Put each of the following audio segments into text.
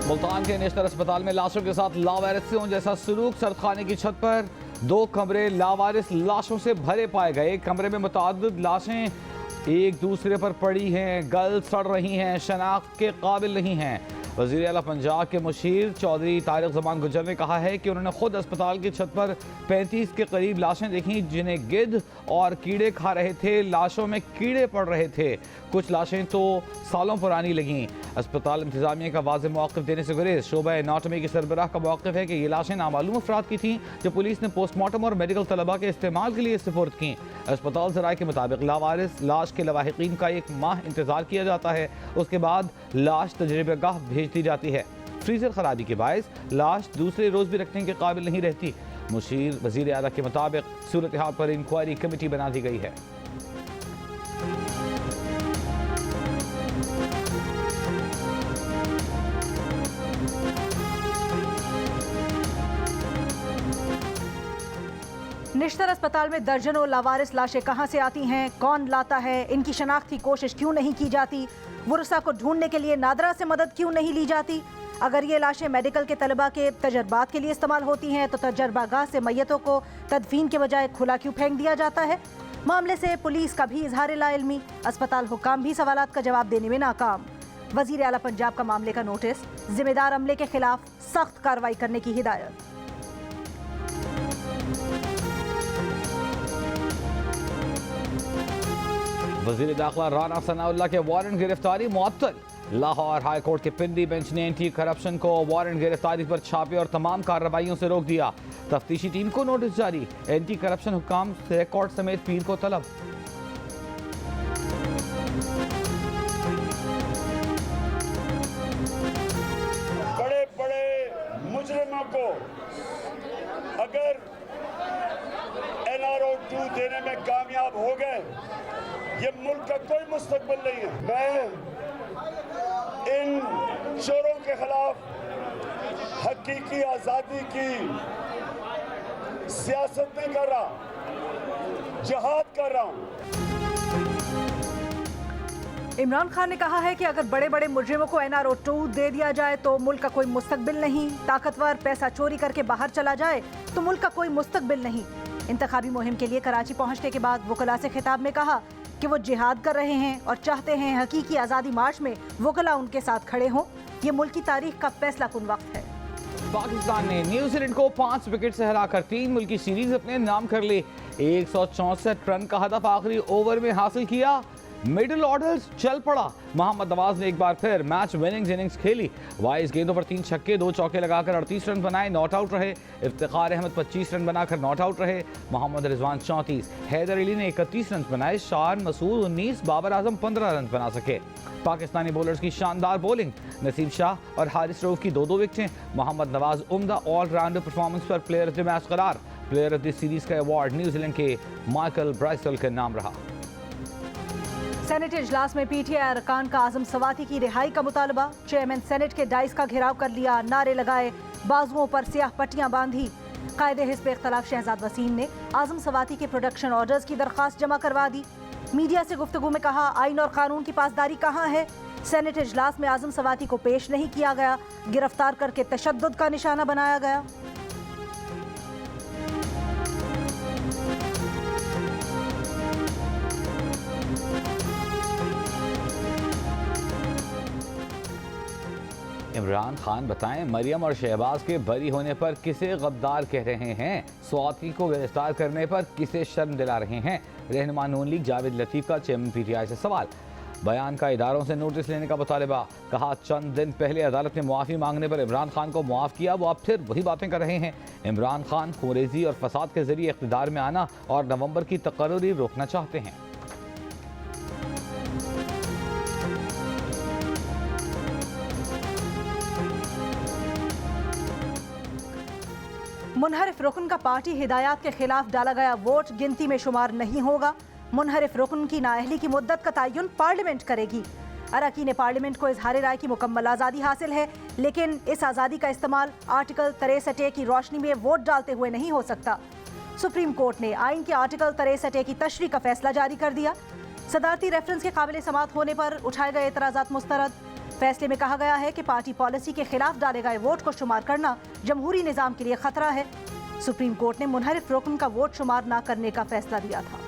मुल्तान के नेशनल अस्पताल में लाशों के साथ लावारिसों जैसा सलूक। सरखाने की छत पर 2 कमरे लावारिस लाशों से भरे पाए गए। एक कमरे में मुताद्दिद लाशें एक दूसरे पर पड़ी हैं, गल सड़ रही हैं, शनाख्त के काबिल नहीं हैं। वज़ीर आला पंजाब के मुशीर चौधरी तारिक ज़मान गुज्जर ने कहा है कि उन्होंने खुद अस्पताल की छत पर 35 के करीब लाशें देखी जिन्हें गिद्ध और कीड़े खा रहे थे। लाशों में कीड़े पड़ रहे थे, कुछ लाशें तो सालों पुरानी लगीं। अस्पताल इंतजामिया का वाज़ेह मौक़िफ़ देने से गुरेज। शोबा एनाटमी की सरबराह का मौक़िफ़ है कि ये लाशें नामालूम अफराद की थीं जो पुलिस ने पोस्टमार्टम और मेडिकल तलबा के इस्तेमाल के लिए सुपुर्द की। अस्पताल ज़राए के मुताबिक लावारिस लाश के लवाहिकीन का 1 माह इंतज़ार किया जाता है, उसके बाद लाश तजरिबेगाह भेज दी जाती है। फ्रीजर खराबी के बायस लाश दूसरे रोज भी रखने के काबिल नहीं रहती। मुशीर वज़ीर आला के मुताबिक सूरत हाल पर इंक्वायरी कमेटी बना दी गई है। निश्तर अस्पताल में दर्जनों लावारिस लाशें कहां से आती हैं, कौन लाता है, इनकी शनाख्त की कोशिश क्यों नहीं की जाती, वुरसा को ढूंढने के लिए नादरा से मदद क्यों नहीं ली जाती। अगर ये लाशें मेडिकल के तलबा के तजर्बात के लिए इस्तेमाल होती हैं तो तजर्बागाह से मैयतों को तदफीन के बजाय खुला क्यों फेंक दिया जाता है। मामले से पुलिस का भी इजहार लाइल्मी, अस्पताल हुक्काम भी सवालात का जवाब देने में नाकाम। वज़ीर आला पंजाब का मामले का नोटिस, जिम्मेदार अमले के खिलाफ सख्त कार्रवाई करने की हिदायत। वज़ीर दाखिला राना सनाउल्लाह के वारंट गिरफ्तारी मुअत्तल। लाहौर हाई कोर्ट के पिंडी बेंच ने एंटी करप्शन को वारंट गिरफ्तारी पर छापे और तमाम कार्रवाइयों से रोक दिया। तफ्तीशी टीम को नोटिस जारी। एंटी करप्शन हुक्काम से कोर्ट समेत पीर को तलब। बड़े बड़े मुजरिमों को अगर NRO 2 देने में कामयाब हो गए, ये मुल्क का कोई मुस्तकबिल नहीं है। मैं इन चोरों के खिलाफ हकीकी आज़ादी की सियासत नहीं कर रहा, जिहाद कर रहा हूँ। इमरान खान ने कहा है कि अगर बड़े बड़े मुजरिमों को NRO 2 दे दिया जाए तो मुल्क का कोई मुस्तकबिल नहीं। ताकतवर पैसा चोरी करके बाहर चला जाए तो मुल्क का कोई मुस्तकबिल नहीं। इंतखाबी मुहिम के लिए कराची पहुंचने के बाद वकला से खिताब में कहा कि वो जिहाद कर रहे हैं और चाहते हैं हकीकी आज़ादी मार्च में वकला उनके साथ खड़े हों। ये मुल्क की तारीख का फैसला कुन वक्त है। पाकिस्तान ने न्यूजीलैंड को 5 विकेट से हराकर 3 मुल्की सीरीज अपने नाम कर ली। 164 रन का हदफ आखिरी ओवर में हासिल किया। मिडिल ऑर्डर चल पड़ा। मोहम्मद नवाज ने एक बार फिर मैच विनिंग इनिंग्स खेली। 22 गेंदों पर 3 छक्के 2 चौके लगाकर 38 रन बनाए, नॉट आउट रहे। इफ्तिखार अहमद 25 रन बनाकर नॉट आउट रहे। मोहम्मद रिजवान 34, हैदर अली ने 31 रन बनाए। शान मसूद 19, बाबर आजम 15 रन बना सके। पाकिस्तानी बॉलर्स की शानदार बॉलिंग। नसीम शाह और हारिस रऊफ की 2-2 विकेटें। मोहम्मद नवाज उम्दा ऑलराउंडर परफॉर्मेंस पर प्लेयर ऑफ द मैच करार। प्लेयर ऑफ द सीरीज का अवार्ड न्यूजीलैंड के माइकल ब्राइसल के नाम रहा। सेनेट इजलास में PTI अरकान का आजम सवाती की रिहाई का मुतालबा। चेयरमैन सेनेट के डाइस का घेराव कर लिया, नारे लगाए, बाजुओं पर स्याह पट्टियां बांधी। कायदे हिस्ब इख्तलाफ शहजाद वसीम ने आजम सवाती के प्रोडक्शन ऑर्डर्स की दरख्वास्त जमा करवा दी। मीडिया से गुफ्तगू में कहा, आइन और कानून की पासदारी कहाँ है। सेनेट इजलास में आजम सवाती को पेश नहीं किया गया, गिरफ्तार करके तशद्दुद का निशाना बनाया गया। इमरान खान बताएं, मरियम और शहबाज के बरी होने पर किसे गद्दार कह रहे हैं, स्वाति को गिरफ्तार करने पर किसे शर्म दिला रहे हैं। रहनुमा नून लीग जावेद लतीफ़ का चेयरमैन PTI से सवाल। बयान का इदारों से नोटिस लेने का मुतालबा। कहा, चंद दिन पहले अदालत ने मुआफ़ी मांगने पर इमरान खान को मुआफ़ किया, वो अब फिर वही बातें कर रहे हैं। इमरान खान खूरेजी और फसाद के जरिए इक़्तिदार में आना और नवंबर की तकर्री रोकना चाहते हैं। मुनहरिफ रुकन का पार्टी हिदायत के खिलाफ डाला गया वोट गिनती में शुमार नहीं होगा। मुनहरिफ रुकन की नाअहली की मुद्दत का तयन पार्लियामेंट करेगी। अरकान पार्लियामेंट को इजहार राय की मुकम्मल आज़ादी हासिल है, लेकिन इस आज़ादी का इस्तेमाल आर्टिकल 63A की रोशनी में वोट डालते हुए नहीं हो सकता। सुप्रीम कोर्ट ने आइन के आर्टिकल 63A की तशरीह का फैसला जारी कर दिया। सदारती रेफरेंस के काबिल समात होने पर उठाए गए एतराज़ात मुस्तरद। फैसले में कहा गया है कि पार्टी पॉलिसी के खिलाफ डाले गए वोट को शुमार करना जमहूरी निज़ाम के लिए खतरा है। सुप्रीम कोर्ट ने मुनहरिफ रुकन का वोट शुमार न करने का फैसला दिया था।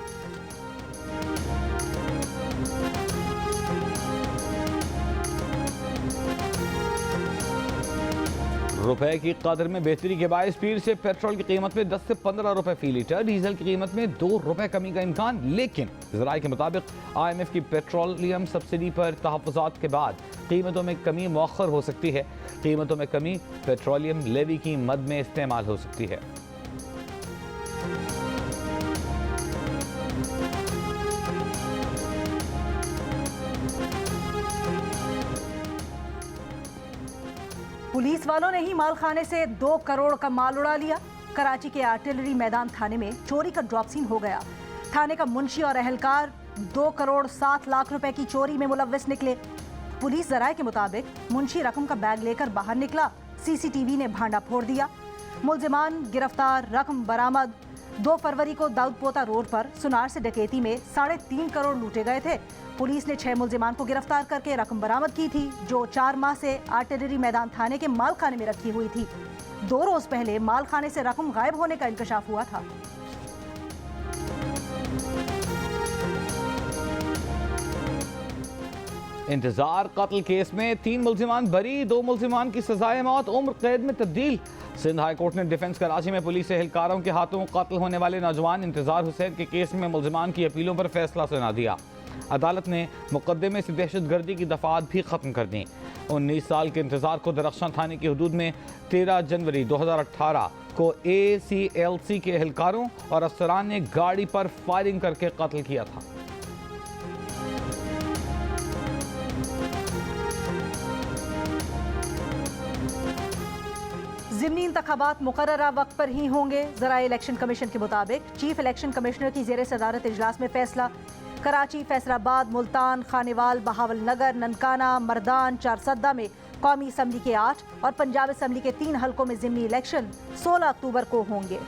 रुपए की कदर में बेहतरी के बायस पीर से पेट्रोल की कीमत में 10 से 15 रुपए फी लीटर, डीजल की कीमत में 2 रुपए कमी का इम्कान। लेकिन ज़राए के मुताबिक IMF की पेट्रोलियम सब्सिडी पर तहफ़्फ़ुज़ात के बाद कीमतों में कमी मौखर हो सकती है। कीमतों में कमी पेट्रोलियम लेवी की मद में इस्तेमाल हो सकती है। पुलिस वालों ने ही माल खाने से 2 करोड़ का माल उड़ा लिया। कराची के आर्टिलरी मैदान थाने में चोरी का ड्रॉप सीन हो गया। थाने का मुंशी और अहलकार 2 करोड़ 7 लाख रुपए की चोरी में मुलव्विस निकले। पुलिस जराये के मुताबिक मुंशी रकम का बैग लेकर बाहर निकला, CCTV ने भांडा फोड़ दिया। मुलजिमान गिरफ्तार, रकम बरामद। 2 फरवरी को दाऊदपोता रोड पर सुनार से डकैती में 3.5 करोड़ लूटे गए थे। पुलिस ने 6 मुलजिमान को गिरफ्तार करके रकम बरामद की थी, जो 4 माह से आर्टिलरी मैदान थाने के माल खाने में रखी हुई थी। 2 रोज पहले माल खाने से रकम गायब होने का इंकशाफ हुआ था। इंतजार कत्ल केस में 3 मुलजिमान बरी, 2 मुलजिमान की सजाए मौत उम्र कैद में तब्दील। सिंध हाई कोर्ट ने डिफेंस कराची में पुलिस एहलकारों के हाथों कत्ल होने वाले नौजवान इंतजार हुसैन के केस में मुलजिमान की अपीलों पर फैसला सुना दिया। अदालत ने मुकदमे से दहशतगर्दी की दफात भी खत्म कर दी। 19 साल के इंतजार को दरख्शां थाने की हदूद में 13 जनवरी 2018 को ACLC के एहलकारों और अफसरान ने गाड़ी पर फायरिंग करके कत्ल किया था। ज़िमनी इंतखाबात मुकर्ररा वक्त पर ही होंगे। ज़राए इलेक्शन कमीशन के मुताबिक चीफ इलेक्शन कमिश्नर की ज़ेर सदारत इजलास में फैसला। कराची, फैसलाबाद, मुल्तान, खानेवाल, बहावल नगर, ननकाना, मर्दान, चारसद्दा में कौमी असम्बली के 8 और पंजाब असम्बली के 3 हलकों में ज़िमनी इलेक्शन 16 अक्टूबर को होंगे।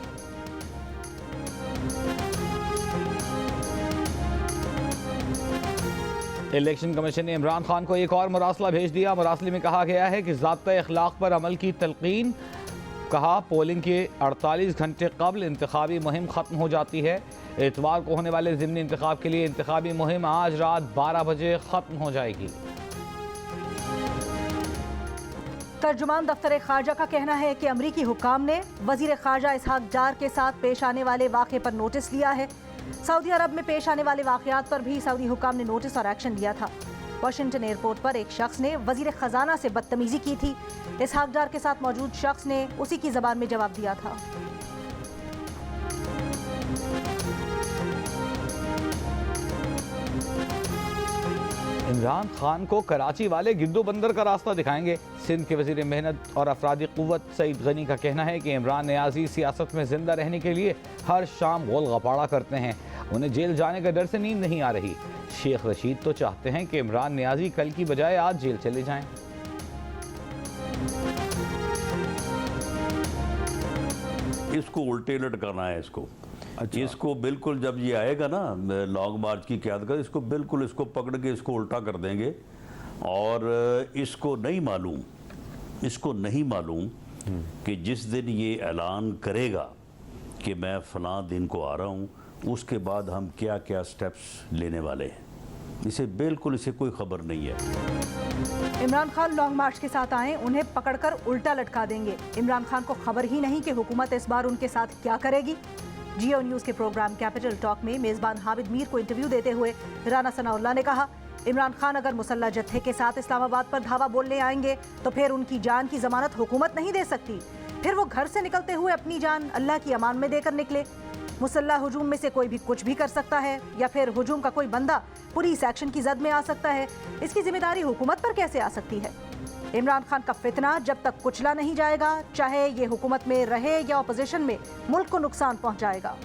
इलेक्शन कमीशन ने इमरान खान को एक और मुरासला भेज दिया। मुरासले में कहा गया है कि ज़ाब्ता अखलाक पर अमल की तलकीन। कहा, पोलिंग के 48 घंटे कबल इंतखाबी मुहिम ख़त्म हो जाती है। इतवार को होने वाले ज़िमनी इंतखाब के लिए इंतखाबी मुहिम आज रात 12 बजे ख़त्म हो जाएगी। तर्जुमान दफ्तर खारजा का कहना है कि अमरीकी हुक्काम ने वज़ीर खारजा इसहाक डार के साथ पेश आने वाले वाक़े पर नोटिस लिया है। सऊदी अरब में पेश आने वाले वाक़यात पर भी सऊदी हुक्काम ने नोटिस और एक्शन लिया था। वाशिंगटन एयरपोर्ट पर एक शख्स ने वज़ीर ख़जाना से बदतमीज़ी की थी। इसहाक डार के साथ मौजूद शख्स ने उसी की ज़बान में जवाब दिया था। इमरान खान को कराची वाले गिद्दो बंदर का रास्ता दिखाएंगे। सिंध के वज़ीर मेहनत और अफरादी क़ुव्वत सईद गनी का कहना है कि इमरान नियाज़ी सियासत में जिंदा रहने के लिए हर शाम गोल गपाड़ा करते हैं। उन्हें जेल जाने का डर से नींद नहीं आ रही। शेख रशीद तो चाहते हैं कि इमरान नियाज़ी कल की बजाय आज जेल चले जाएं। इसको उल्टे लटकाना है इसको। इसको बिल्कुल जब ये आएगा ना लॉन्ग मार्च की क़यादत कर, इसको बिल्कुल इसको पकड़ के इसको उल्टा कर देंगे। और इसको नहीं मालूम कि जिस दिन ये ऐलान करेगा कि मैं फ़लाँ दिन को आ रहा हूँ, उसके बाद हम क्या क्या स्टेप्स लेने वाले हैं। इसे कोई खबर नहीं है। इमरान खान लॉन्ग मार्च के साथ आए, उन्हें पकड़कर उल्टा लटका देंगे। इमरान खान को खबर ही नहीं कि हुकूमत इस बार उनके साथ क्या करेगी। जियो न्यूज़ के प्रोग्राम कैपिटल टॉक में मेज़बान हामिद मीर को इंटरव्यू देते हुए राना सनाउल्लाह ने कहा, इमरान खान अगर मुसल्लह जत्थे के साथ इस्लामाबाद पर धावा बोलने आएंगे तो फिर उनकी जान की जमानत हुकूमत नहीं दे सकती। फिर वो घर से निकलते हुए अपनी जान अल्लाह की अमान में देकर निकले। मुसल्लह हुजूम में से कोई भी कुछ भी कर सकता है, या फिर हुजूम का कोई बंदा पुलिस एक्शन की जद में आ सकता है। इसकी जिम्मेदारी हुकूमत पर कैसे आ सकती है? इमरान खान का फितना जब तक कुचला नहीं जाएगा, चाहे ये हुकूमत में रहे या अपोजिशन में, मुल्क को नुकसान पहुंचाएगा।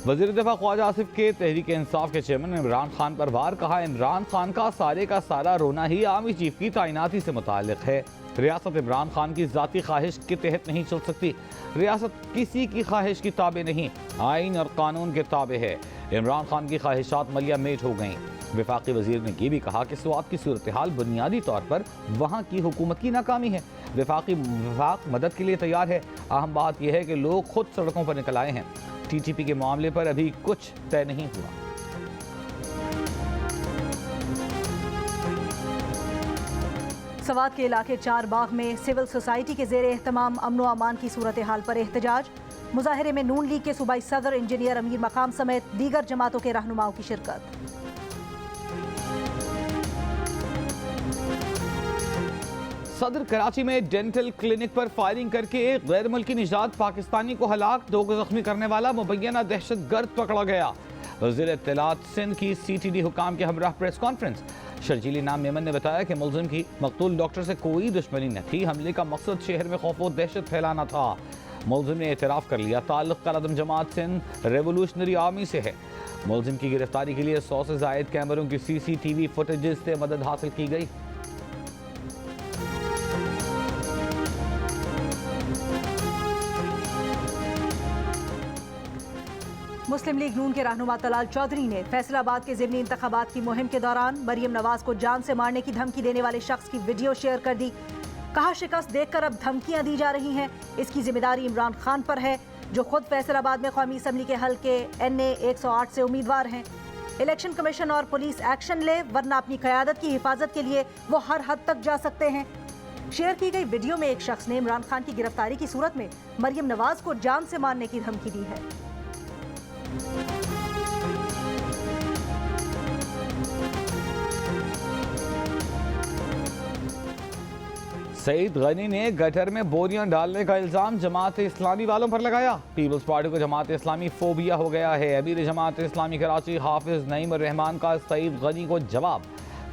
वज़ीर दिफा ख्वाजा आसिफ के तहरीक इंसाफ के चेयरमैन इमरान खान पर वार। कहा, इमरान खान का सारा रोना ही आर्मी चीफ की तैनाती से मुताल्लिक है। रियासत इमरान खान की ज़ाती ख्वाहिश के तहत नहीं चल सकती। रियासत किसी की ख्वाहिश की ताबे नहीं, आइन और कानून के ताबे है। इमरान खान की ख्वाहिशात मलिया मेट हो गईं। वफाकी वजीर ने यह भी कहा कि स्वात की सूरत हाल बुनियादी तौर पर वहाँ की हुकूमत की नाकामी है। वफाक मदद के लिए तैयार है। अहम बात यह है कि लोग खुद सड़कों पर निकल आए हैं। TTP के मामले पर अभी कुछ तय नहीं हुआ। सवात के इलाके चार बाग में सिविल सोसाइटी के जेर एहतमाम अमन व अमान की सूरत हाल पर एहतजाज। मुजाहरे में नून लीग के सूबाई सदर इंजीनियर अमीर मकाम समेत दीगर जमातों के रहनुमाओं की शिरकत। सदर कराची में डेंटल क्लिनिक पर फायरिंग करके एक गैर मुल्की निजात पाकिस्तानी को हलाक, 2 को जख्मी करने वाला मुबैना दहशतगर्द पकड़ा गया। वज़ीर इत्तलात सिंध की CTD हुकाम के हमराह प्रेस कॉन्फ्रेंस। शर्जीली नाम मेमन ने बताया कि मुलजिम की मकतूल डॉक्टर से कोई दुश्मनी न थी। हमले का मकसद शहर में खौफ व दहशत फैलाना था। मुलजिम ने एतराफ़ कर लिया ताल्लुक़ कलअदम जमात सिंध रेवोल्यूशनरी आर्मी से है। मुलजिम की गिरफ्तारी के लिए 100 से ज़ायद कैमरों की CCTV फुटेजेस से मदद हासिल की गई। मुस्लिम लीग नून के रहनुमा तलाल चौधरी ने फैसलाबाद के ज़िमनी इंतखाबात की मुहिम के दौरान मरियम नवाज को जान से मारने की धमकी देने वाले शख्स की वीडियो शेयर कर दी। कहा, शिकस्त देखकर अब धमकियां दी जा रही हैं। इसकी जिम्मेदारी इमरान खान पर है, जो खुद फैसलाबाद में कौमी असम्बली के हल्के NA 108 से उम्मीदवार हैं। इलेक्शन कमीशन और पुलिस एक्शन ले, वरना अपनी क़यादत की हिफाजत के लिए वो हर हद तक जा सकते हैं। शेयर की गई वीडियो में एक शख्स ने इमरान खान की गिरफ्तारी की सूरत में मरियम नवाज को जान से मारने की धमकी दी है। सईद गनी ने गटर में बोरियां डालने का इल्जाम जमात इस्लामी वालों पर लगाया। पीपल्स पार्टी को जमात इस्लामी फोबिया हो गया है। अमीर जमात इस्लामी कराची हाफिज नईम रहमान का सईद गनी को जवाब।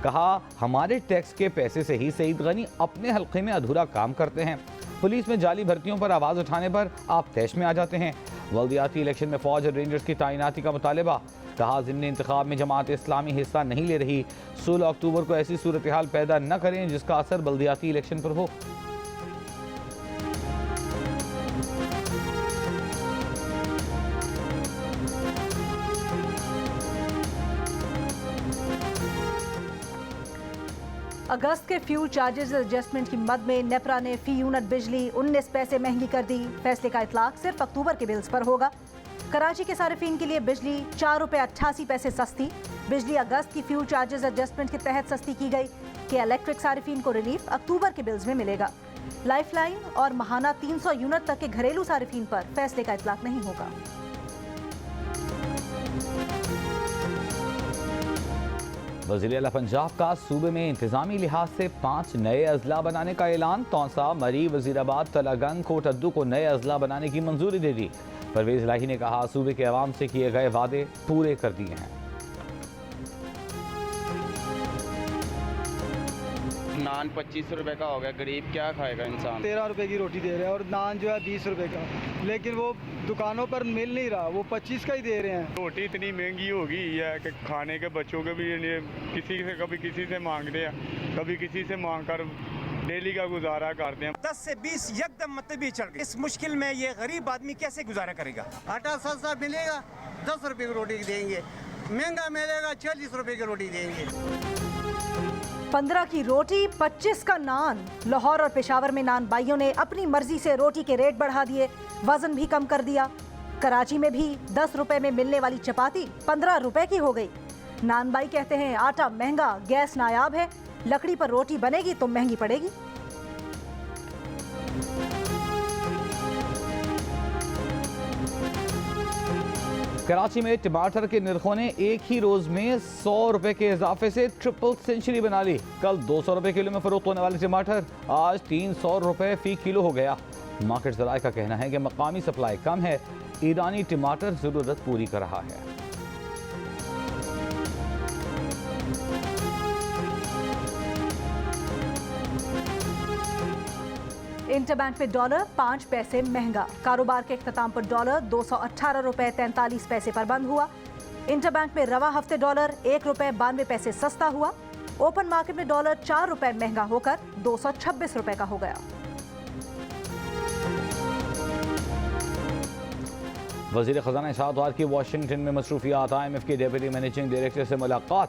कहा, हमारे टैक्स के पैसे से ही सईद गनी अपने हल्के में अधूरा काम करते हैं। पुलिस में जाली भर्तियों पर आवाज़ उठाने पर आप तैश में आ जाते हैं। बल्दियाती इलेक्शन में फौज और रेंजर्स की तैनाती का मुतालबा। कहा, ज़िमनी इंतखाब में जमात इस्लामी हिस्सा नहीं ले रही। 16 अक्टूबर को ऐसी सूरत हाल पैदा न करें जिसका असर बल्दियाती इलेक्शन पर हो। अगस्त के फ्यूल चार्जेस एडजस्टमेंट की मद में नेपरा ने फी यूनिट बिजली 19 पैसे महंगी कर दी। फैसले का इतलाक सिर्फ अक्टूबर के बिल्स पर होगा। कराची के सारिफीन के लिए बिजली 4 रुपये 88 पैसे सस्ती। बिजली अगस्त की फ्यूल चार्जेस एडजस्टमेंट के तहत सस्ती की गई कि इलेक्ट्रिक सारिफीन को रिलीफ अक्टूबर के बिल्स में मिलेगा। लाइफलाइन और माहाना 300 यूनिट तक के घरेलू सारिफीन पर फैसले का इतलाक नहीं होगा। वज़ीर आला पंजाब का सूबे में इंतजामी लिहाज से 5 नए अजला बनाने का ऐलान। तौसा, मरी, वजीराबाद, तलागंग, कोटद्दू को नए अजला बनाने की मंजूरी दे दी। परवेज इलाही ने कहा, सूबे के अवाम से किए गए वादे पूरे कर दिए हैं। नान 25 रुपए का हो गया, गरीब क्या खाएगा इंसान। 13 रुपए की रोटी दे रहे हैं और नान जो है 20 रुपए का, लेकिन वो दुकानों पर मिल नहीं रहा, वो 25 का ही दे रहे हैं। रोटी इतनी महंगी हो गई है कि खाने के बच्चों के भी कभी किसी से मांगते हैं, कभी किसी से मांग कर डेली का गुजारा करते हैं। 10 से 20 यकदम मतबी चढ़ गई। इस मुश्किल में ये गरीब आदमी कैसे गुजारा करेगा। आटा सस्ता मिलेगा 10 रुपए की रोटी देंगे, महंगा मिलेगा 40 रुपए की रोटी देंगे। 15 की रोटी 25 का नान। लाहौर और पेशावर में नान बाइयों ने अपनी मर्जी से रोटी के रेट बढ़ा दिए, वजन भी कम कर दिया। कराची में भी 10 रुपए में मिलने वाली चपाती 15 रुपए की हो गई। नान बाई कहते हैं, आटा महंगा, गैस नायाब है, लकड़ी पर रोटी बनेगी तो महंगी पड़ेगी। कराची में टमाटर के निर्खों ने एक ही रोज में 100 रुपए के इजाफे से ट्रिपल सेंचुरी बना ली। कल 200 रुपए किलो में फरोख्त होने वाले टमाटर आज 300 रुपए फी किलो हो गया। मार्केट ज़राए का कहना है कि मकामी सप्लाई कम है, ईरानी टमाटर जरूरत पूरी कर रहा है। इंटरबैंक में डॉलर 5 पैसे महंगा। कारोबार के इख्तिताम पर डॉलर 218 रुपए 43 पैसे पर बंद हुआ। इंटरबैंक में रवा हफ्ते डॉलर 1 रुपए 92 पैसे सस्ता हुआ। ओपन मार्केट में डॉलर 4 रुपए महंगा होकर 226 रुपए का हो गया। वज़ीर ख़ज़ाना शाहतवार की वाशिंगटन में मसरूफियात। IMF के डेप्यूटी मैनेजिंग डायरेक्टर से मुलाकात।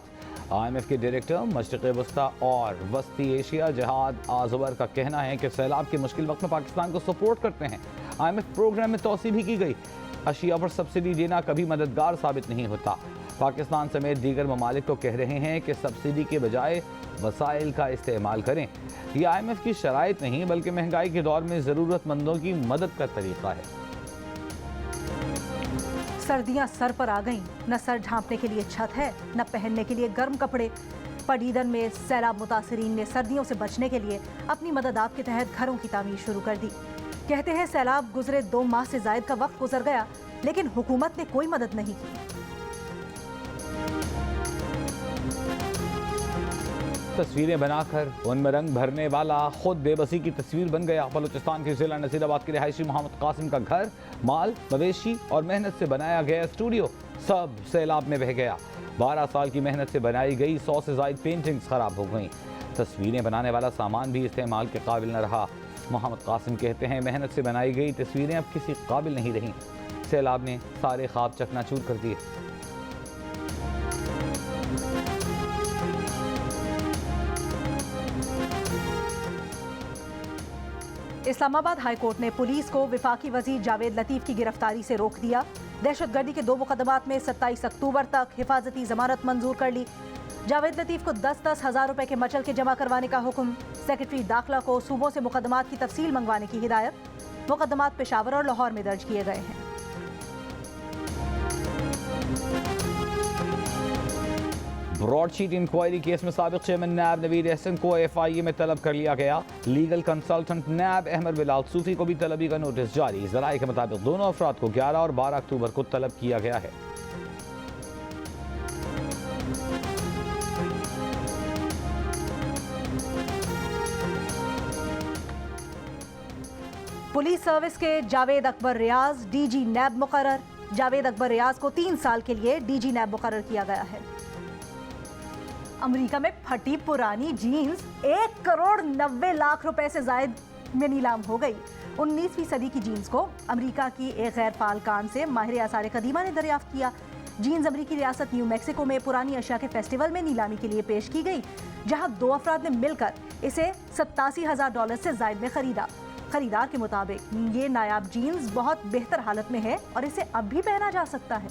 IMF के डायरेक्टर मशरिक़ वस्ता और वस्ती एशिया जहाद आज़वर का कहना है कि सैलाब के मुश्किल वक्त में पाकिस्तान को सपोर्ट करते हैं। IMF प्रोग्राम में तोसी भी की गई। अशिया पर सब्सिडी देना कभी मददगार साबित नहीं होता। पाकिस्तान समेत दीगर ममालिक को कह रहे हैं कि सब्सिडी के बजाय वसाइल का इस्तेमाल करें। यह IMF की शराइत नहीं बल्कि महंगाई के दौर में ज़रूरतमंदों की मदद का तरीक़ा है। सर्दियां सर पर आ गईं, न सर ढांपने के लिए छत है, न पहनने के लिए गर्म कपड़े। पडीदन में सैलाब मुतासरीन ने सर्दियों से बचने के लिए अपनी मददात के तहत घरों की तामीर शुरू कर दी। कहते हैं सैलाब गुजरे 2 माह से जायद का वक्त गुजर गया, लेकिन हुकूमत ने कोई मदद नहीं की। तस्वीरें बनाकर उनमें रंग भरने वाला खुद बेबसी की तस्वीर बन गया। बलूचिस्तान के जिला नसीराबाद के रिहायशी मोहम्मद कासिम का घर, माल, मवेशी और मेहनत से बनाया गया स्टूडियो सब सैलाब में बह गया। 12 साल की मेहनत से बनाई गई 100 से ज़ायद पेंटिंग्स खराब हो गईं। तस्वीरें बनाने वाला सामान भी इस्तेमाल के काबिल न रहा। मोहम्मद कासिम कहते हैं मेहनत से बनाई गई तस्वीरें अब किसी काबिल नहीं रहीं। सैलाब ने सारे ख्वाब चकनाचूर कर दिए। इस्लामाबाद हाई कोर्ट ने पुलिस को वफाकी वजीर जावेद लतीफ़ की गिरफ्तारी से रोक दिया। दहशतगर्दी के 2 मुकदमात में 27 अक्टूबर तक हिफाजती जमानत मंजूर कर ली। जावेद लतीफ़ को 10-10 हज़ार रुपए के मचल के जमा करवाने का हुक्म। सेक्रेटरी दाखिला को सूबों से मुकदमात की तफसील मंगवाने की हिदायत। मुकदमात पेशावर और लाहौर में दर्ज किए गए हैं। ब्रॉडशीट इंक्वायरी केस में साबिक चेयरमैन नैब नवीद अहसन को FIA में तलब कर लिया गया। लीगल कंसल्टेंट नैब अहमद बिलाल सूफी को भी तलबी का नोटिस जारी। ज़राए के मुताबिक दोनों अफराद को 11 और 12 अक्टूबर को तलब किया गया है। पुलिस सर्विस के जावेद अकबर रियाज DG नैब मुकर्रर। जावेद अकबर रियाज को 3 साल के लिए DG नैब मुकर्रर किया गया है। अमेरिका में फटी पुरानी जीन्स 1 करोड़ 90 लाख रुपए से जायद में नीलाम हो गई। 19वीं सदी की जीन्स को अमेरिका की एक गैर फाल कान से माहिर आसार कदीमा ने दरियाफ्त किया। जीन्स अमेरिकी रियासत न्यू मैक्सिको में पुरानी अशिया के फेस्टिवल में नीलामी के लिए पेश की गई, जहां 2 अफराद ने मिलकर इसे $87,000 से जायद में खरीदा। खरीदार के मुताबिक ये नायाब जीन्स बहुत बेहतर हालत में है और इसे अब भी पहना जा सकता है।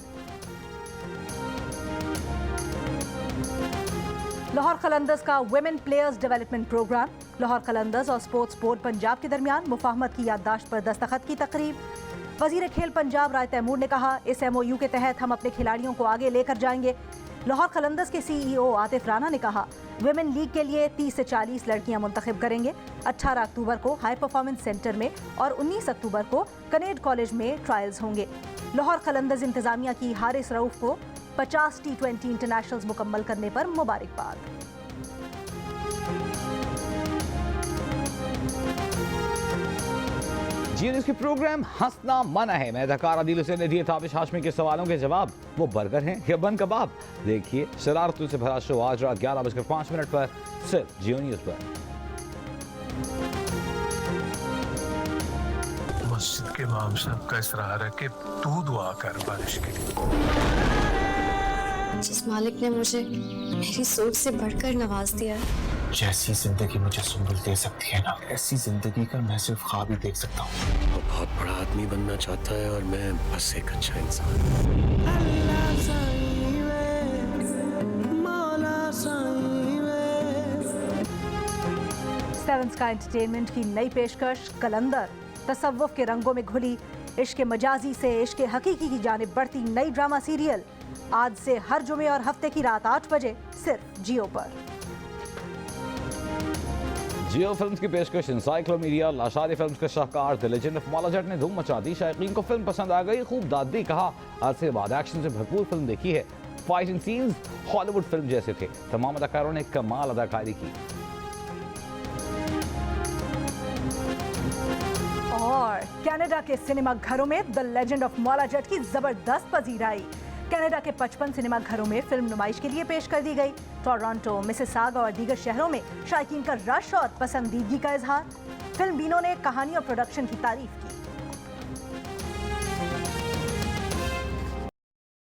लाहौर कलंदर्स का women players development programme. Lahore Qalandars और स्पोर्ट्स बोर्ड पंजाब के दरमियान मुफाहमत की याददाश्त पर दस्तखत की तकरीब। वजीर खेल पंजाब राय तैमूर ने कहा, इस MOU के तहत हम अपने खिलाड़ियों को आगे लेकर जाएंगे। लाहौर कलंदर्स के CEO आतिफ राना ने कहा, वुमेन लीग के लिए 30 से 40 लड़कियां मुंतखब करेंगे। 18 अक्टूबर को हाई परफॉर्मेंस सेंटर में और 19 अक्टूबर को कनेड कॉलेज में ट्रायल्स होंगे। लाहौर कलंदर्स इंतजामिया की हारिस रऊफ को 50 T20 इंटरनेशनल्स मुकम्मल करने पर मुबारकबाद। जीएनएस के प्रोग्राम हंसना मना है में अदाकार आदिल हुसैन ने दिए ताबिश हाशमी के सवालों के जवाब। वो बर्गर हैं या बन कबाब? देखिए शरारतों से भरा शो आज रात 11:05 पर सिर्फ जियो न्यूज़ पर। मस्जिद के इमाम साहब का इसरार है कि तू दुआ कर बारिश के लिए। जिस मालिक ने मुझे मेरी सोच से बढ़कर नवाज दिया है, जैसी जिंदगी मुझे सुंबुल दे सकती है ना, ऐसी जिंदगी का मैं सिर्फ ख्वाब ही देख सकता हूँ। वो बहुत बड़ा आदमी बनना चाहता है और मैं बस एक अच्छा इंसान। सेवन स्काई एंटरटेनमेंट की नई पेशकश कलंदर तसव्वुफ के रंगों में घुली इश्क मजाजी से इश्क हकीकी की जानिब बढ़ती नई ड्रामा सीरियल आज से हर जुमे और हफ्ते की रात 8 बजे सिर्फ जियो पर। जियो फिल्म्स की पेशकश इंसाइक्लोमीडिया लाशारी फिल्म्स के शाहकार the legend of Maula Jatt ने धूम मचा दी। शायकीन को फिल्म पसंद आ गई, खूब दाद दी। कहा आज से बाद एक्शन से भरपूर फिल्म देखी है। फाइटिंग सीन्स हॉलीवुड फिल्म जैसे थे। तमाम अदाकारों ने कमाल अदाकारी की। कनाडा के सिनेमा घरों में the legend of Maula Jatt की जबरदस्त पजीराई। कनाडा के 55 सिनेमा घरों में फिल्म नुमाइश के लिए पेश कर दी गई। टोरंटो, मिसिसागा और दीगर शहरों में शायकीन का रश और पसंदीदगी का इजहार। फिल्म बीनों ने कहानी और प्रोडक्शन की तारीफ की।